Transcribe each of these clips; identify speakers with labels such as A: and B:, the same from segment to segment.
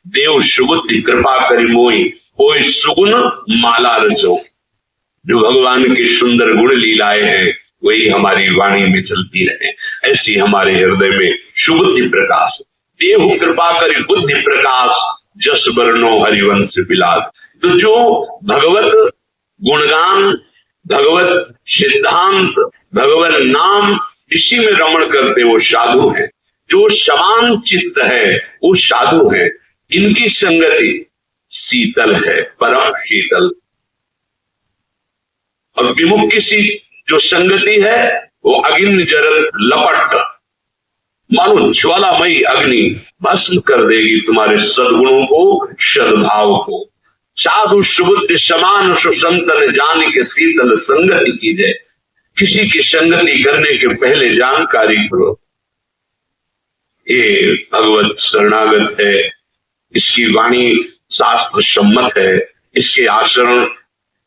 A: देव सुबुद्धि कृपा करी मोई, कोई सुगुण माला रचो। जो भगवान के सुंदर गुण लीलाएं हैं वही हमारी वाणी में चलती रहे, ऐसी हमारे हृदय में सुबुद्धि प्रकाश। देव कृपा करी बुद्धि प्रकाश, जस वर्णो हरिवंश बिलास। तो जो भगवत गुणगान, भगवत सिद्धांत, भगवत नाम इसी में रमण करते वो साधु हैं। जो समान चित्त है वो साधु है। इनकी संगति शीतल है, परम शीतल। और विमुख की जो संगति है वो अग्नि जरत लपट, मानो ज्वालामयी अग्नि भस्म कर देगी तुम्हारे सद्गुणों को, सद्भाव को। साधु सुबुद्धि समान सुसंतन जान के शीतल संगति कीजिए। किसी की संगति करने के पहले जानकारी करो, ये भगवत शरणागत है, इसकी वाणी शास्त्र सम्मत है, इसके आचरण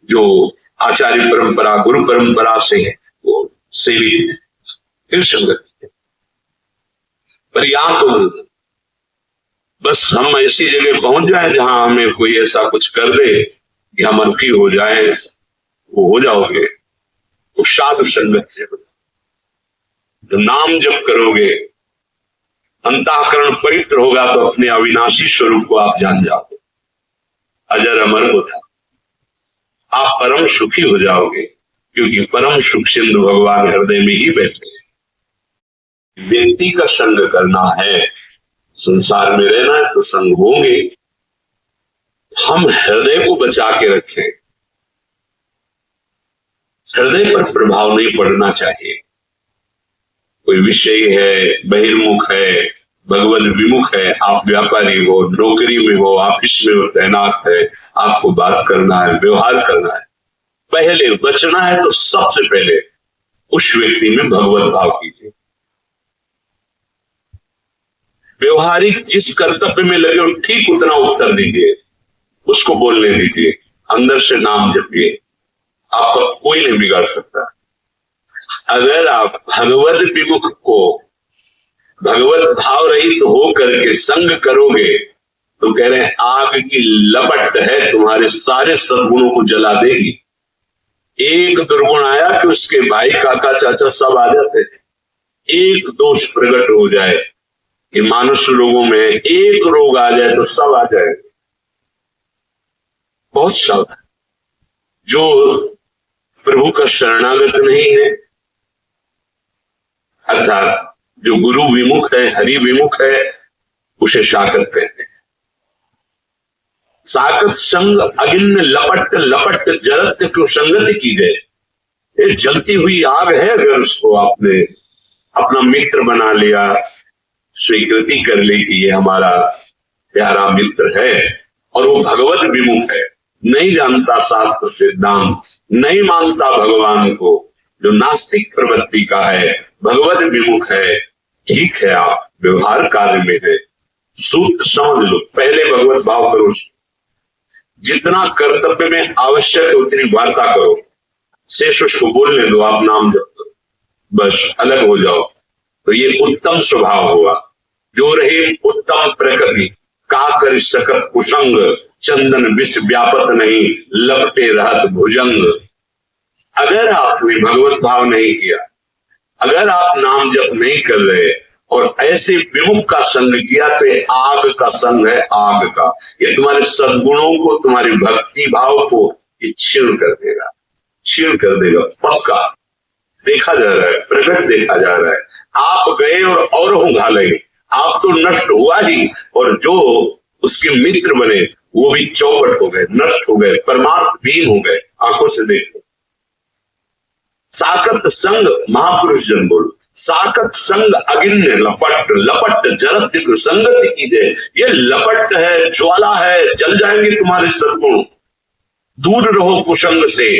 A: जो आचार्य परंपरा गुरु परंपरा से है वो सेवित है, फिर संगत है। पर यहाँ तो बस हम ऐसी जगह पहुंच जाए जहां हमें कोई ऐसा कुछ कर दे कि हम अनफी हो जाए, वो हो जाओगे। वो साधु संगत से हो। जब नाम जप करोगे, अंतःकरण पवित्र होगा तो अपने अविनाशी स्वरूप को आप जान जाओगे, अजर अमर होता। आप परम सुखी हो जाओगे, क्योंकि परम सुख सिंधु भगवान हृदय में ही बैठे हैं। व्यक्ति का संग करना है, संसार में रहना है तो संग होंगे। हम हृदय को बचा के रखें, हृदय पर प्रभाव नहीं पड़ना चाहिए। कोई विषय है, बहिर्मुख है, भगवत विमुख है, आप व्यापारी हो, नौकरी में हो, ऑफिस में हो, तैनात है, आपको बात करना है, व्यवहार करना है, पहले बचना है तो सबसे पहले उस व्यक्ति में भगवत भाव कीजिए। व्यवहारिक जिस कर्तव्य में लगे हो ठीक उतना उत्तर दीजिए, उसको बोलने दीजिए, अंदर से नाम जपिए, आपका कोई नहीं बिगाड़ सकता। अगर आप भगवत विमुख को भगवत भाव रहित तो हो करके संग करोगे तो कह रहे हैं आग की लपट है, तुम्हारे सारे सद्गुणों को जला देगी। एक दुर्गुण आया कि उसके भाई काका चाचा सब आ जाते हैं। एक दोष प्रकट हो जाए कि मानुष लोगों में एक रोग आ जाए तो सब आ जाए। बहुत सावधान। जो प्रभु का शरणागत नहीं है, अर्थात जो गुरु विमुख है, हरि विमुख है, उसे शाकत कहते हैं। साकत संग अगिन्न लपट लपट जरत क्यों संगति की जाए। ये जलती हुई आग है, अगर उसको आपने अपना मित्र बना लिया, स्वीकृति कर ली कि ये हमारा प्यारा मित्र है, और वो भगवत विमुख है, नहीं जानता शास्त्र सिद्धांत, नहीं मानता भगवान को, जो नास्तिक प्रवृत्ति का है, भगवत विमुख है, ठीक है आप व्यवहार कार्य में है, सूत्र समझ लो, पहले भगवत भाव करो, जितना कर्तव्य में आवश्यक है उतनी वार्ता करो, शेष उसको बोलने दो, आप नाम जप करो, बस अलग हो जाओ। तो ये उत्तम स्वभाव हुआ। जो रहे उत्तम प्रकृति का कर सकत कुसंग, चंदन विष व्यापत नहीं लपटे रहत भुजंग। अगर आपने भगवत भाव नहीं किया, अगर आप नाम जप नहीं कर रहे और ऐसे विमुख का संग किया तो ये आग का संग है, आग का। ये तुम्हारे सद्गुणों को, तुम्हारी भक्ति भाव को ये क्षीण कर देगा, क्षीण कर देगा, पक्का देखा जा रहा है, प्रकट देखा जा रहा है। आप गए और औरों घाले, आप तो नष्ट हुआ ही, और जो उसके मित्र बने वो भी चौपट हो गए, नष्ट हो गए, परमार्थ विहीन हो गए। आंखों से देखो। साकत संग महापुरुष जन बोलो, साकत संग अगिन्य लपट लपट जरत संगति कीजिए। ये लपट है, ज्वाला है, जल जाएंगे तुम्हारे सद्गुण। दूर रहो कुसंग से,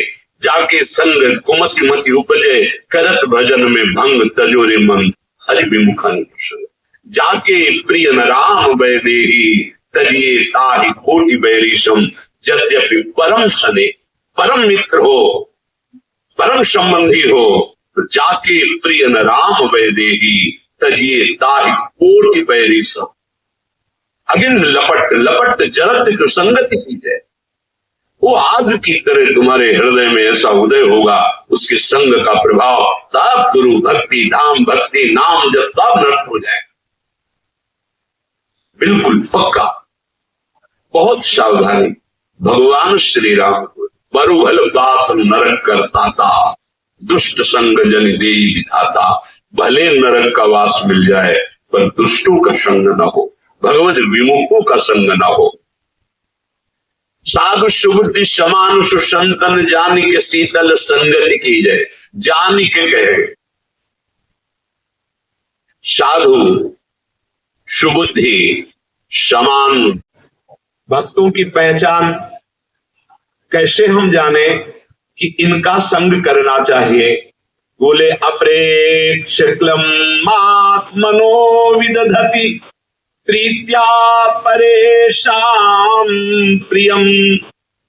A: जाके संग कुमति मति उपजे, करत भजन में भंग तजोरे मन हरि विमुखन कुसंग। जाके प्रिय न राम वैदेही, तजिए ताहि कोटि बैरीशम। यद्यपि परम सने, परम मित्र हो, परम संबंधी हो, तो जाके प्रिय न राम वैदेही, तजिए ताहि कोटि बैरीशम। अगिन लपट लपट जरत जो संगति की जाए, वो आग की तरह तुम्हारे हृदय में ऐसा उदय होगा, उसके संग का प्रभाव सब गुरु भक्ति धाम भक्ति नाम जब सब नष्ट हो जाएगा, बिल्कुल पक्का। बहुत सावधानी। भगवान श्री राम को बरुभल दास नरक करता था, दुष्ट संग जन देई विधाता। भले नरक का वास मिल जाए पर दुष्टों का संग न हो, भगवत विमुखों का संग न हो। साधु सुबुद्धि समान सुसंतन जानी के शीतल संगति की जाए, जानी के कहे। साधु सुबुद्धि समान भक्तों की पहचान कैसे हम जाने कि इनका संग करना चाहिए? बोले अप्रेक्षक्लम आत्मनो विदधति प्रीत्या परेशान प्रियम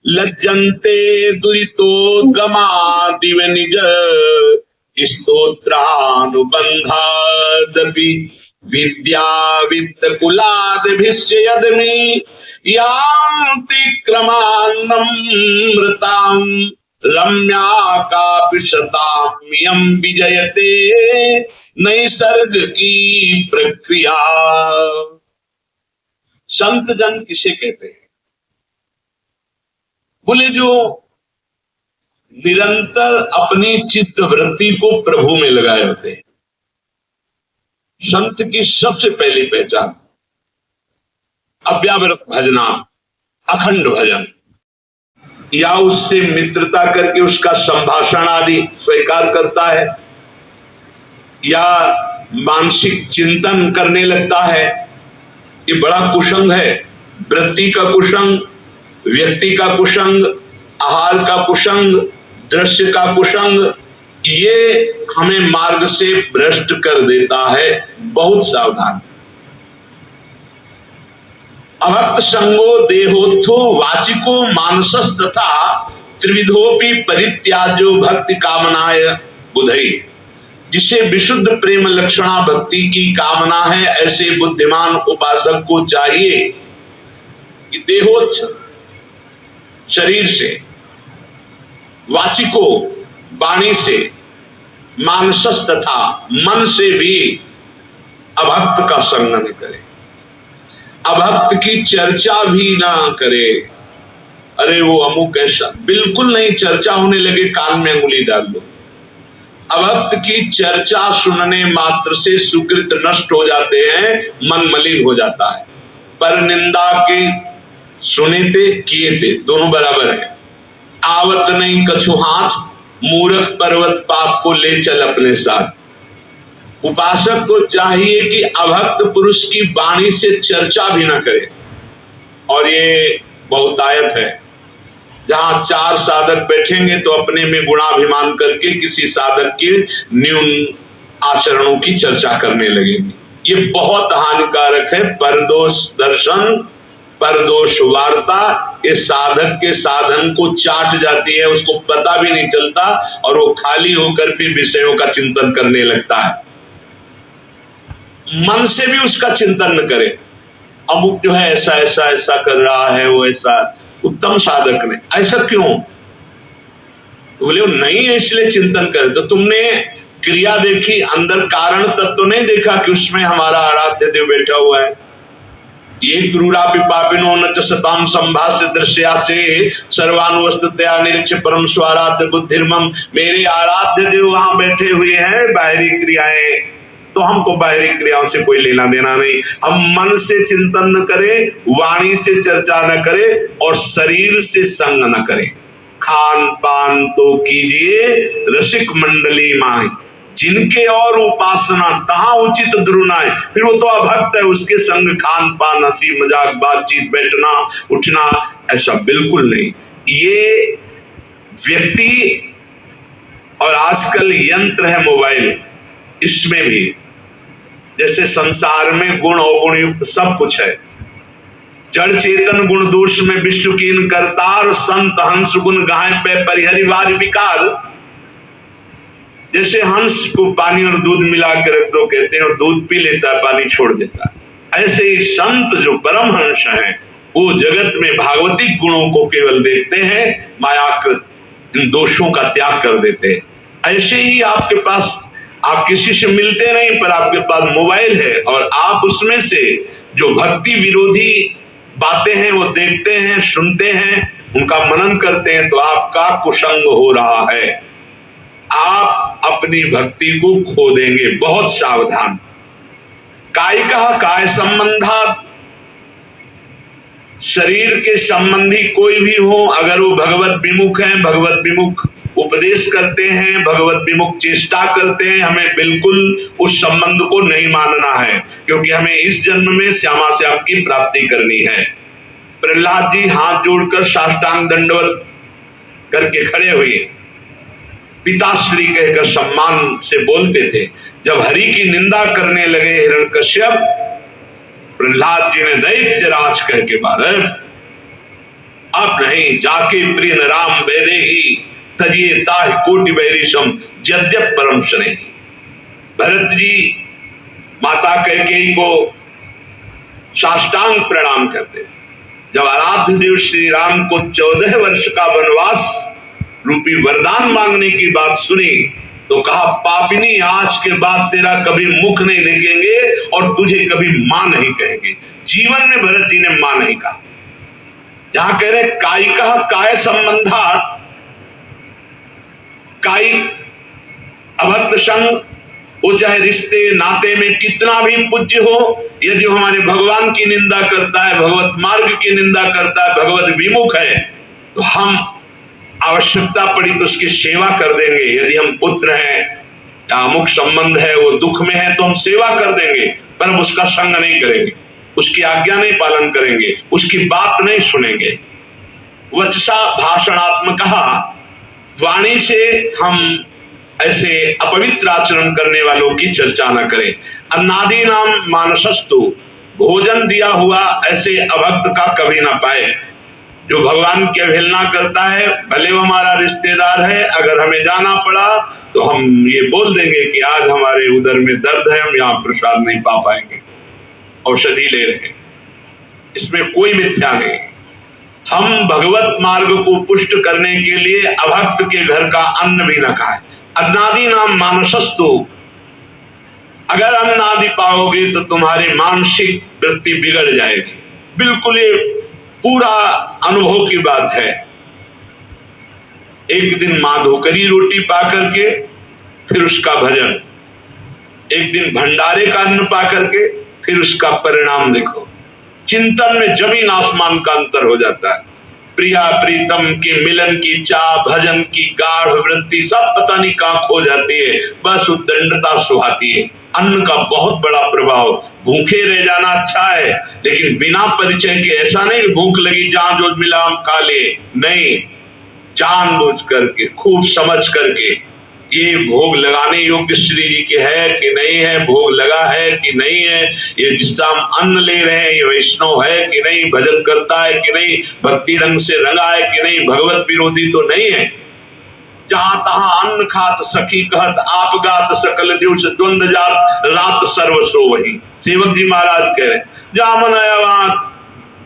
A: लज्जन्ते दुरितोद्गमादिव निज स्तोत्रानुबंधादपि विद्या वित्त कुलादभिश्च यदमि यान्ति क्रमान्नमृतां रम्या कापि शताम्यं विजयते नैसर्ग की प्रक्रिया। संत जन किसे कहते हैं? बोले जो निरंतर अपनी चित्त वृत्ति को प्रभु में लगाए होते हैं। संत की सबसे पहली पहचान अव्यावृत भजना, अखंड भजन, या उससे मित्रता करके उसका संभाषण आदि स्वीकार करता है, या मानसिक चिंतन करने लगता है। ये बड़ा कुसंग है। वृत्ति का कुसंग, व्यक्ति का कुसंग, आहार का कुसंग, दृश्य का कुसंग, ये हमें मार्ग से भ्रष्ट कर देता है। बहुत सावधान। अभक्त संगो देहोत्थो वाचिको मानसस तथा त्रिविधोपि परित्याज्यो भक्ति कामनाय बुधई। जिसे विशुद्ध प्रेम लक्षणा भक्ति की कामना है, ऐसे बुद्धिमान उपासक को चाहिए कि देहोत्थ शरीर से, वाचिको वाणी से, मानसस तथा मन से भी अभक्त का संग न करे, अभक्त की चर्चा भी ना करे। अरे वो अमुक ऐसा, बिल्कुल नहीं। चर्चा होने लगे कान में अंगुली डाल दो। अभक्त की चर्चा सुनने मात्र से सुकृत नष्ट हो जाते हैं, मन मलिन हो जाता है। पर निंदा के सुने थे किए थे, दोनों बराबर है। आवत नहीं कछु हाथ, मूर्ख पर्वत पाप को ले चल अपने साथ। उपासक को चाहिए कि अभक्त पुरुष की वाणी से चर्चा भी न करे। और ये बहुतायत है। जहां चार साधक बैठेंगे तो अपने में गुणाभिमान करके किसी साधक के न्यून आचरणों की चर्चा करने लगेंगे। ये बहुत हानिकारक है। परदोष दर्शन, परदोष वार्ता, ये साधक के साधन को चाट जाती है, उसको पता भी नहीं चलता और वो खाली होकर फिर विषयों का चिंतन करने लगता है। मन से भी उसका चिंतन न करे। अमुक जो है ऐसा ऐसा ऐसा कर रहा है, वो ऐसा उत्तम साधक ने, ऐसा क्यों? बोले नहीं है इसलिए चिंतन करे। तो तुमने क्रिया देखी, अंदर कारण तत्व तो नहीं देखा कि उसमें हमारा आराध्य देव बैठा हुआ है। ये क्रूरापि पापिनो न च सताम संभाष्य दृश्याचे सर्वानुवस्ततया निरीक्ष परम स्वाराध्य बुद्धिर्मम। मेरे आराध्य देव वहां बैठे हुए हैं। बाहरी क्रियाएं तो हमको बाहरी क्रियाओं से कोई लेना देना नहीं। हम मन से चिंतन न करें, वाणी से चर्चा न करें और शरीर से संग न करें। खान पान तो कीजिए रसिक मंडली माई, जिनके और उपासना तहां उचित द्रुनाए। फिर वो तो अभक्त है, उसके संग खान पान, हंसी मजाक, बातचीत, बैठना उठना, ऐसा बिल्कुल नहीं। ये व्यक्ति और आजकल यंत्र है मोबाइल, इसमें भी जैसे संसार में गुण अवगुण युक्त सब कुछ है। जड़ चेतन गुण दोष में विश्व कीन करतार, संत हंस गुण गाय पे परिहरिवार विकार। जैसे हंस को पानी और दूध मिला के रख दो कहते हैं, और दूध पी लेता है, पानी छोड़ देता है। ऐसे ही संत जो परमहंस हैं वो जगत में भागवतिक गुणों को केवल देखते हैं, मायाकृत इन दोषों का त्याग कर देते हैं। ऐसे ही आपके पास, आप किसी से मिलते नहीं पर आपके पास मोबाइल है और आप उसमें से जो भक्ति विरोधी बातें हैं वो देखते हैं, सुनते हैं, उनका मनन करते हैं, तो आपका कुसंग हो रहा है। आप अपनी भक्ति को खो देंगे, बहुत सावधान। कायिका काय संबंधात, शरीर के संबंधी कोई भी हो, अगर वो भगवत विमुख हैं, भगवत विमुख उपदेश करते हैं, भगवत विमुख चेष्टा करते हैं, हमें बिल्कुल उस संबंध को नहीं मानना है, क्योंकि हमें इस जन्म में श्यामा श्याम की प्राप्ति करनी है। प्रहलाद जी हाथ जोड़कर साष्टांग दंडवत करके खड़े हुए, पिताश्री कहकर सम्मान से बोलते थे। जब हरि की निंदा करने लगे हिरण्यकश्यप, प्रहलाद जी ने दैत्य राज कह के बाद अब नहीं, जाके प्रिय राम वेदेही तजिए ताहि कोटि बैरिशम यद्यप परम स्नेही। भरत जी माता कैकेयी को साष्टांग प्रणाम करते। जब आराध्य देव श्री राम को 14 वर्ष का वनवास रूपी वरदान मांगने की बात सुनी तो कहा, पापिनी आज के बाद तेरा कभी मुख नहीं देखेंगे और तुझे कभी मां नहीं कहेंगे। जीवन में भरत जी ने मां नहीं कहा। यहां कह रहे कायिका काय संबंधा, कायिक अभक्त संग, वो चाहे रिश्ते नाते में कितना भी पूज्य हो, यदि हमारे भगवान की निंदा करता है, भगवत मार्ग की निंदा करता है, भगवत विमुख है, तो हम आवश्यकता पड़ी तो उसकी सेवा कर देंगे। यदि हम पुत्र हैं या अमुक संबंध है, वो दुख में है, तो हम सेवा कर देंगे, पर हम उसका संग नहीं करेंगे, उसकी आज्ञा नहीं पालन करेंगे, उसकी बात नहीं सुनेंगे। वचसा भाषणात्मक, वाणी से हम ऐसे अपवित्र आचरण करने वालों की चर्चा न करें। अन्नादि नाम मानसस्तु, भोजन दिया हुआ ऐसे अभक्त का कभी ना पाए। जो भगवान की अवहेलना करता है, भले वो हमारा रिश्तेदार है, अगर हमें जाना पड़ा तो हम ये बोल देंगे कि आज हमारे उदर में दर्द है, हम यहाँ प्रसाद नहीं पा पाएंगे, औषधि ले रहे हैं, इसमें कोई मिथ्या नहीं। हम भगवत मार्ग को पुष्ट करने के लिए अभक्त के घर का अन्न भी न खाए। अन्नादि नाम मानसस्तु, अगर अन्न आदि पाओगे तो तुम्हारी मानसिक वृत्ति बिगड़ जाएगी। बिल्कुल ये पूरा अनुभव की बात है। एक दिन मां धोकरी रोटी पा करके फिर उसका भजन, एक दिन भंडारे का अन्न पा करके फिर उसका परिणाम देखो। चिंतन में जमीन आसमान का अंतर हो जाता है। प्रिया प्रीतम के मिलन की चाह, भजन की गाढ़ वृत्ति सब पता नहीं कहां खो जाती है, बस उद्दंडता सुहाती है। अन्न का बहुत बड़ा प्रभाव। भूखे रह जाना अच्छा है, लेकिन बिना परिचय के ऐसा नहीं भूख लगी जहां जो मिला हम खा ले, नहीं, जानबूझ करके खूब समझ करके ये भोग लगाने योग्य श्री जी के है कि नहीं है, भोग लगा है कि नहीं है, ये जिससे हम अन्न ले रहे हैं ये वैष्णव है कि नहीं, भजन करता है कि नहीं, भक्ति रंग से रंगा है कि नहीं, भगवत विरोधी तो नहीं है। जहां तहां अन्न खात सखी कहत, आप गात सकल दिवस द्वंद जात, रात सर्वसो वही। सेवक जी महाराज कह रहे जहां मन आया वहां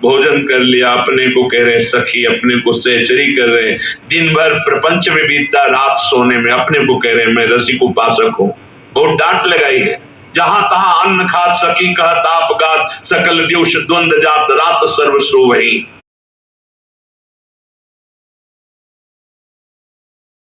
A: भोजन कर लिया, अपने को कह रहे सखी, अपने को सहचरी कर रहे, दिन भर प्रपंच में बीतता, रात सोने में अपने को कह रहे मैं रसिक उपासक हूं। बहुत डांट लगाई है। जहां तहां अन्न खात सखी कहत, आप गात सकल दिवस द्वंद जात, रात सर्वसो वही।